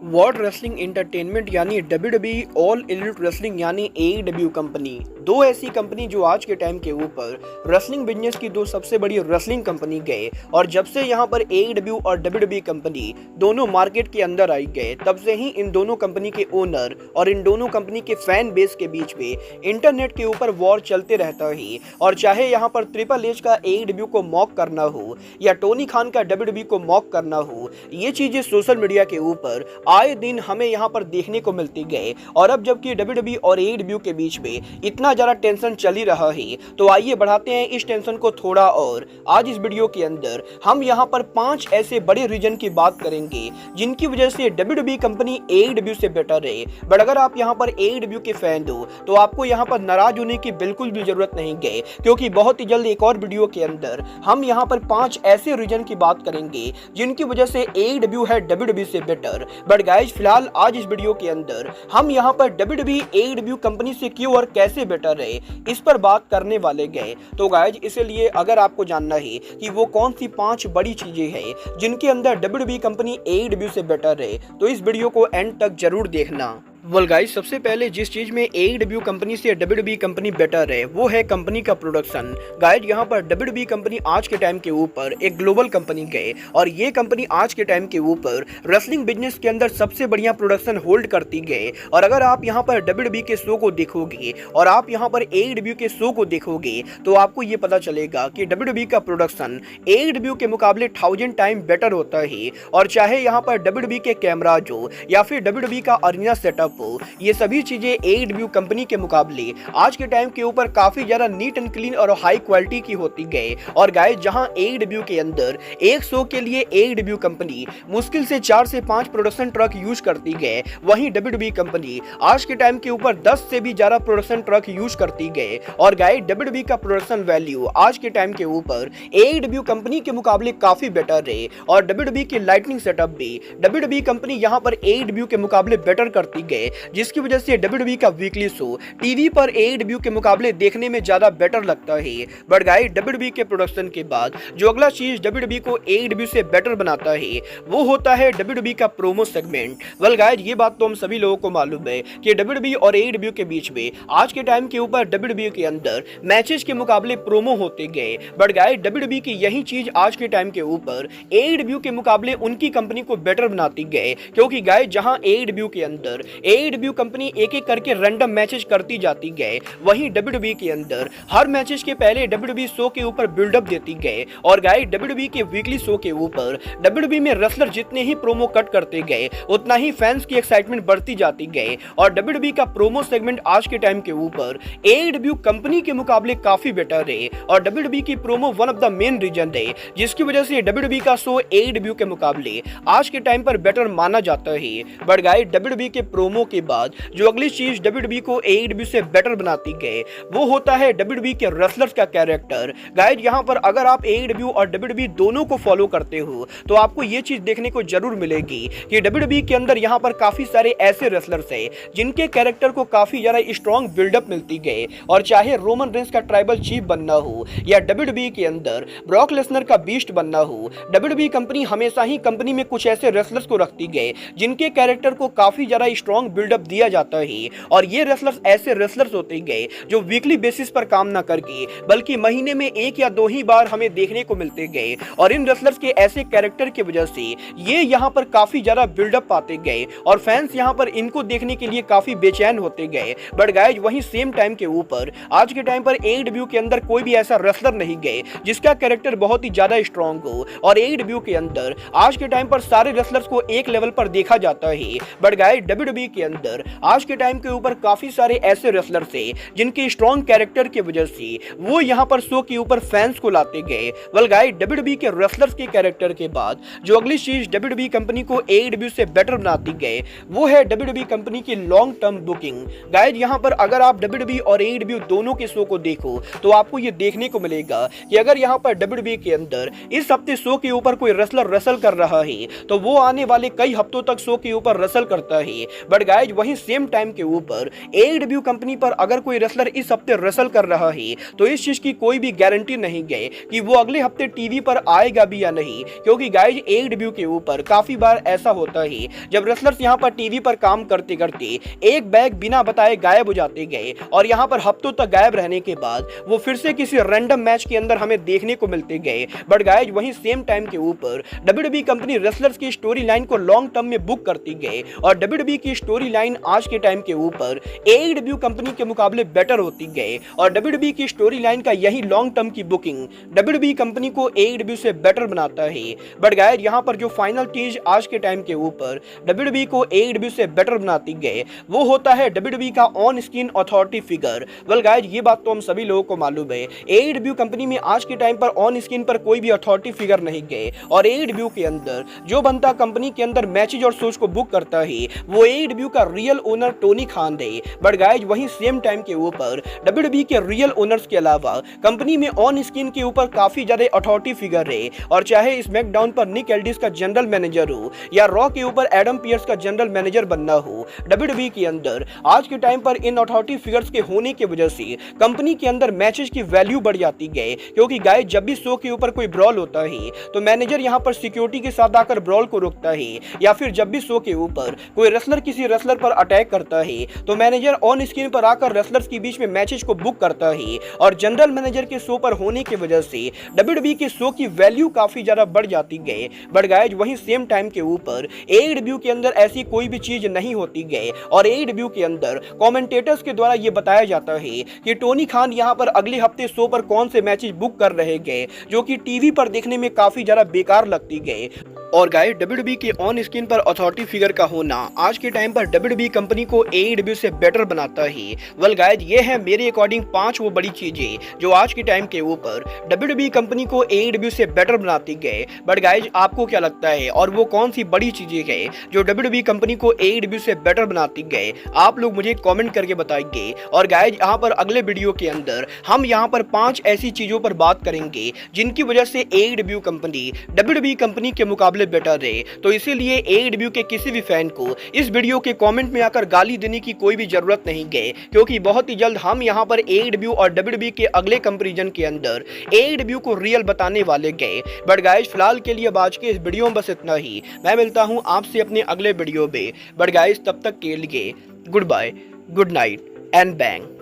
World wrestling entertainment यानी WWE, all elite wrestling यानी AEW company, दो ऐसी कंपनी जो आज के टाइम के ऊपर रेसलिंग बिजनेस की दो सबसे बड़ी रेसलिंग कंपनी गए। और जब से यहाँ पर एईडब्ल्यू और डब्ल्यूडब्ल्यूई कंपनी दोनों मार्केट के अंदर आई गए, तब से ही इन दोनों कंपनी के ओनर और इन दोनों कंपनी के फैन बेस के बीच में इंटरनेट के ऊपर वॉर चलते रहता ही। और चाहे यहाँ पर ट्रिपल एच का एईडब्ल्यू को मॉक करना हो या टोनी खान का डब्ल्यूडब्ल्यूई को मॉक करना हो, ये चीजें सोशल मीडिया के ऊपर आए दिन हमें यहाँ पर देखने को मिलती गए। और अब जबकि डब्ल्यूडब्ल्यूई और एईडब्ल्यू के बीच में इतना ज्यादा टेंशन चल ही रहा है, तो आइए बढ़ाते हैं इस टेंशन को थोड़ा और। आज इस वीडियो के अंदर हम यहाँ पर 5 ऐसे बड़े रीजन की बात करेंगे जिनकी वजह से डब्ल्यूडब्ल्यूई कंपनी एईडब्ल्यू से बेटर है। बट अगर आप यहाँ पर एईडब्ल्यू के फैन हो तो आपको यहाँ पर नाराज होने की बिल्कुल भी जरूरत नहीं है, क्योंकि बहुत ही जल्द एक और वीडियो के अंदर हम यहाँ पर 5 ऐसे रीजन की बात करेंगे जिनकी वजह से एईडब्ल्यू है डब्ल्यूडब्ल्यूई से बेटर। बट गाइस, फिलहाल आज इस वीडियो के अंदर हम यहाँ पर डब्ल्यूडब्ल्यूई एईडब्ल्यू कंपनी से क्यों और कैसे बेटर है, इस पर बात करने वाले गए। तो गाइस, इसलिए अगर आपको जानना है कि वो कौन सी 5 बड़ी चीजें हैं जिनके अंदर डब्ल्यूडब्ल्यूई कंपनी एईडब्ल्यू से बेटर है, तो इस वीडियो को एंड तक जरूर देखना। वेल गाइस, सबसे पहले जिस चीज में एईडब्ल्यू कंपनी से डब्ल्यूडब्ल्यूई कंपनी बेटर है वो है कंपनी का प्रोडक्शन। गाइस, यहाँ पर डब्ल्यूडब्ल्यूई कंपनी आज के टाइम के ऊपर एक ग्लोबल कंपनी गए और ये कंपनी आज के टाइम के ऊपर रेसलिंग बिजनेस के अंदर सबसे बढ़िया प्रोडक्शन होल्ड करती गए। और अगर आप यहाँ पर डब्ल्यूडब्ल्यूई के शो को देखोगे और आप यहाँ पर एईडब्ल्यू के शो को देखोगे तो आपको ये पता चलेगा कि डब्ल्यूडब्ल्यूई का प्रोडक्शन एईडब्ल्यू के मुकाबले 1000 टाइम बेटर होता है। और चाहे यहाँ पर डब्ल्यूडब्ल्यूई के कैमराज हो या फिर डब्ल्यूडब्ल्यूई का अरीना सेटअप हो, ये सभी चीजें एईडब्ल्यू कंपनी के मुकाबले आज के टाइम के ऊपर काफी ज्यादा नीट एंड क्लीन और हाई क्वालिटी की होती गए। और गाइस, जहां एईडब्ल्यू के अंदर एक शो के लिए एईडब्ल्यू कंपनी मुश्किल से 4 से 5 प्रोडक्शन ट्रक यूज करती गए, वहीं डब्ल्यूडब्ल्यूई कंपनी आज के टाइम के ऊपर 10 से भी ज्यादा प्रोडक्शन ट्रक यूज करती गए। और गाइस, डब्ल्यूडब्ल्यूई का प्रोडक्शन वैल्यू आज के टाइम के ऊपर एईडब्ल्यू कंपनी के मुकाबले काफी बेटर है। और डब्ल्यूडब्ल्यूई की लाइटनिंग सेटअप भी डब्ल्यूडब्ल्यूई कंपनी यहां पर एईडब्ल्यू के मुकाबले बेटर करती गए, जिसकी वजह से डब्ल्यूडब्ल्यूई का वीकली शो टीवी पर एईडब्ल्यू के मुकाबले देखने में ज्यादा बेटर लगता है। बट गाइस, डब्ल्यूडब्ल्यूई के प्रोडक्शन के बाद जो अगला चीज डब्ल्यूडब्ल्यूई को एईडब्ल्यू से बेटर बनाता है वो होता है डब्ल्यूडब्ल्यूई का प्रोमो सेगमेंट। वेल गाइस, ये बात तो हम सभी लोगों को मालूम है कि डब्ल्यूडब्ल्यूई और एईडब्ल्यू के बीच में आज के टाइम के ऊपर डब्ल्यूडब्ल्यूई के अंदर मैचेस के मुकाबले प्रोमो होते गए। बट गाइस, डब्ल्यूडब्ल्यूई की यही चीज आज के टाइम के ऊपर एईडब्ल्यू के मुकाबले उनकी कंपनी को बेटर बनाती गए, क्योंकि गाइस, जहां एईडब्ल्यू के अंदर एईडब्ल्यू कंपनी एक एक करके रैंडम मैचेस करती जाती गए, वहीं डब्ल्यूडब्ल्यूई के अंदर हर मैचेस के पहले डब्ल्यूडब्ल्यूई शो के ऊपर बिल्डअप देती गए। और गाइस, डब्ल्यूडब्ल्यूई के वीकली शो के ऊपर डब्ल्यूडब्ल्यूई में रेसलर जितने ही प्रोमो कट करते गए उतना ही फैंस की एक्साइटमेंट बढ़ती जाती गए। और डब्ल्यूडब्ल्यूई का प्रोमो सेगमेंट आज के टाइम के ऊपर एईडब्ल्यू कंपनी के मुकाबले काफी बेटर है। और डब्ल्यूडब्ल्यूई की promo one of the main reason है जिसकी वजह से डब्ल्यूडब्ल्यूई का शो एईडब्ल्यू के मुकाबले आज के टाइम पर बेटर माना जाता है। बट गाइस, डब्ल्यूडब्ल्यूई के प्रोमो के बाद जो अगली चीज डब्ल्यूडब्ल्यूई को एईडब्ल्यू से बेटर बनाती गए वो होता है डब्ल्यूडब्ल्यूई के रेसलर्स का कैरेक्टर। गाइस, यहाँ पर अगर आप एईडब्ल्यू और डब्ल्यूडब्ल्यूई दोनों को फॉलो करते हो तो आपको ये चीज देखने को जरूर मिलेगी कि डब्ल्यूडब्ल्यूई के अंदर यहाँ पर काफी सारे ऐसे रेसलर्स हैं जिनके कैरेक्टर को काफी ज्यादा स्ट्रॉन्ग बिल्डअप मिलती गए। और चाहे रोमन रेंस का ट्राइबल चीफ बनना हो या डब्ल्यूडब्ल्यूई के अंदर ब्रॉक लेसनर का बीस्ट बनना हो, डब्ल्यूडब्ल्यूई कंपनी हमेशा ही कंपनी में कुछ ऐसे रेसलर्स को रखती गए जिनके कैरेक्टर को काफी ज्यादा स्ट्रॉन्ग बिल्डअप दिया जाता है। और ये रेसलर्स ऐसे रेसलर्स होते गए जो वीकली बेसिस पर काम ना करके बल्कि महीने में 1 या 2 ही बार हमें देखने को मिलते गए। और इन रेसलर्स के ऐसे कैरेक्टर की वजह से ये यहाँ पर काफी ज्यादा बिल्डअप पाते गए और फैंस यहाँ पर इनको देखने के लिए काफी बेचैन होते गए। बट गाइस, वहीं सेम टाइम के ऊपर आज के टाइम पर एईडब्ल्यू के अंदर कोई भी ऐसा रेसलर नहीं गए जिसका कैरेक्टर बहुत ही ज्यादा स्ट्रॉन्ग हो। और एईडब्ल्यू के अंदर आज के टाइम पर सारे रेसलर्स को एक लेवल पर देखा जाता है। बट गाइस, डब्ल्यूडब्ल्यूई के अंदर आज के टाइम के ऊपर काफी सारे ऐसे रेसलर्स हैं जिनके स्ट्रॉन्ग कैरेक्टर की वजह से वो यहाँ पर शो के ऊपर फैंस को लाते गए। वेल गाइस, डब्ल्यूडब्ल्यूई के रेसलर्स के कैरेक्टर के बाद जो अगली चीज डब्ल्यूडब्ल्यूई कंपनी को एईडब्ल्यू से बेटर बनाती गए वो है डब्ल्यूडब्ल्यूई कंपनी की लॉन्ग टर्म बुकिंग। गाइस, यहाँ पर अगर आप डब्ल्यूडब्ल्यूई और एईडब्ल्यू दोनों के शो को देखो तो आपको ये देखने को मिलेगा कि अगर यहाँ पर डब्ल्यूडब्ल्यूई के अंदर इस हफ्ते शो के ऊपर कोई रेसलर रेसल कर रहा है तो वो आने वाले कई हफ्तों तक शो के ऊपर रेसल करता है। बट गाइज वहीं सेम टाइम के ऊपर AEW कंपनी पर अगर कोई रेसलर इस हफ्ते रेसल कर रहा है तो इस चीज की कोई भी गारंटी नहीं गए कि वो अगले हफ्ते टीवी पर आएगा भी या नहीं, क्योंकि गाइज AEW के ऊपर काफी बार ऐसा होता है जब रेसलर्स यहाँ पर टीवी पर काम करते करते एक बैग बिना बताए गायब हो जाते गए और यहाँ पर हफ्तों तक गायब रहने के बाद वो फिर से किसी रैंडम मैच के अंदर हमें देखने को मिलते गए। बट गाइज वहीं सेम टाइम के ऊपर WWE कंपनी रेसलर्स की स्टोरी लाइन को लॉन्ग टर्म में बुक करती गए और WWE की स्टोरी लाइन आज के टाइम के ऊपर AEW कंपनी के मुकाबले बेटर होती गए और WWE की स्टोरी लाइन का यही लॉन्ग टर्म की बुकिंग WWE कंपनी को AEW से बेटर बनाता है। बट गाइज यहाँ पर जो फाइनल चीज आज के टाइम के ऊपर WWE को AEW से बेटर बनाती गए वो होता है WWE का on screen authority figure. Well guys ये बात तो हम सभी लोगों को मालूम है, AEW कंपनी में आज के टाइम पर ऑन स्क्रीन पर कोई भी अथॉरिटी फिगर नहीं गए और AEW के अंदर जो बंदा कंपनी के अंदर मैचेज और शोज को बुक करता है वो AEW का रियल ओनर टोनी खान है। बट गाइज वहीं सेम टाइम के ऊपर WWE के रियल ओनर्स के अलावा कंपनी में ऑन स्क्रीन के ऊपर काफी ज्यादा अथॉरिटी फिगर है और चाहे स्मैकडाउन पर निक एल्डिस का जनरल मैनेजर हो या रॉ के ऊपर एडम पियर्स का जनरल मैनेजर बनना हो, WWE के अंदर आज के टाइम पर इन अथॉरिटी फिगर्स के होने की वजह से कंपनी के अंदर मैचेस की वैल्यू बढ़ जाती है। क्योंकि गाइस जब भी शो के ऊपर कोई ब्रॉल होता है तो मैनेजर यहां पर सिक्योरिटी के साथ आकर ब्रॉल को रोकता है, या फिर जब भी शो के ऊपर कोई रेसलर किसी रेसलर पर अटैक करता है तो मैनेजर ऑन स्क्रीन पर आकर रेसलर्स के बीच में मैचेस को बुक करता है और जनरल मैनेजर के शो पर होने की वजह से WWE के शो की वैल्यू काफी ज्यादा बढ़ जाती है। बट गाइस वहीं सेम टाइम के ऊपर AEW के अंदर ऐसी कोई भी चीज नहीं होती है और AEW के अंदर कमेंटेटर्स के द्वारा यह बताया जाता है कि टोनी खान यहां पर अगले हफ्ते शो पर कौन से मैचेस बुक कर रहे गए जो कि टीवी पर देखने में काफी ज्यादा बेकार लगती गए। और गाइस WWE के ऑन स्क्रीन पर अथॉरिटी फिगर का होना आज के टाइम पर WWE कंपनी को AEW से बेटर बनाता है। वेल गाइस ये है मेरे अकॉर्डिंग 5 वो बड़ी चीजें जो आज के टाइम के ऊपर WWE कंपनी को AEW से बेटर बनाती गए। बट गाइस आपको क्या लगता है और वो कौन सी बड़ी चीजें है जो WWE कंपनी को AEW से बेटर बनाती गए, आप लोग मुझे कमेंट करके बताएंगे। और गाइस यहाँ पर अगले वीडियो के अंदर हम यहाँ पर 5 ऐसी चीजों पर बात करेंगे जिनकी वजह से AEW कंपनी WWE कंपनी के मुकाबले बेटर है। तो इसीलिए AEW के किसी भी फैन को इस वीडियो के कमेंट में आकर गाली देने की कोई भी जरूरत नहीं है, क्योंकि बहुत ही जल्द हम यहाँ पर AEW और WWE के अगले कंपैरिजन के अंदर AEW को रियल बताने वाले गए। बट गाइस फिलहाल के लिए आज के इस वीडियो में बस इतना ही। मैं मिलता हूँ आपसे अपने अगले वीडियो में। बट गाइस तब तक के लिए goodbye, good night and bang.